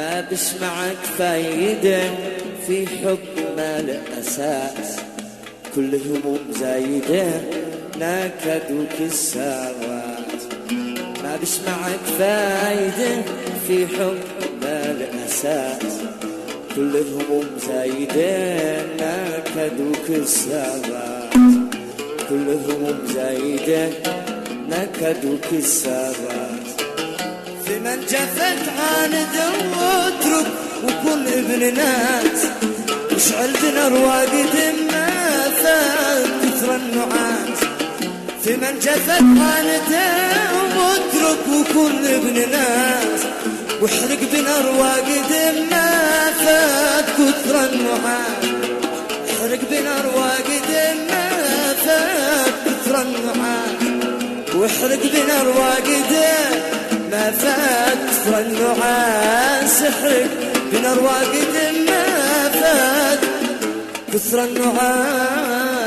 ما بسمعك فايدة في حب ما له أساس، كل هموم زايدة نكد وكسارات. ما بسمعك فايدة في حب ما له أساس، كل هموم زايدة نكد وكسارات، كل هموم زايدة نكد وكسارات. في من جفت عاند واترك وكن ابن ناس، وشعل بنار واقد ما فات كثر النعاس. في من جفت عاند واترك وكن ابن ناس، واحرق بنار واقد ما فات كثر النعاس. احرق بنار واقد ما فات كثر النعاس، واحرق بنار واقد ما فات كثر النعاس. احرق بنار واقد ما فات كثر النعاس.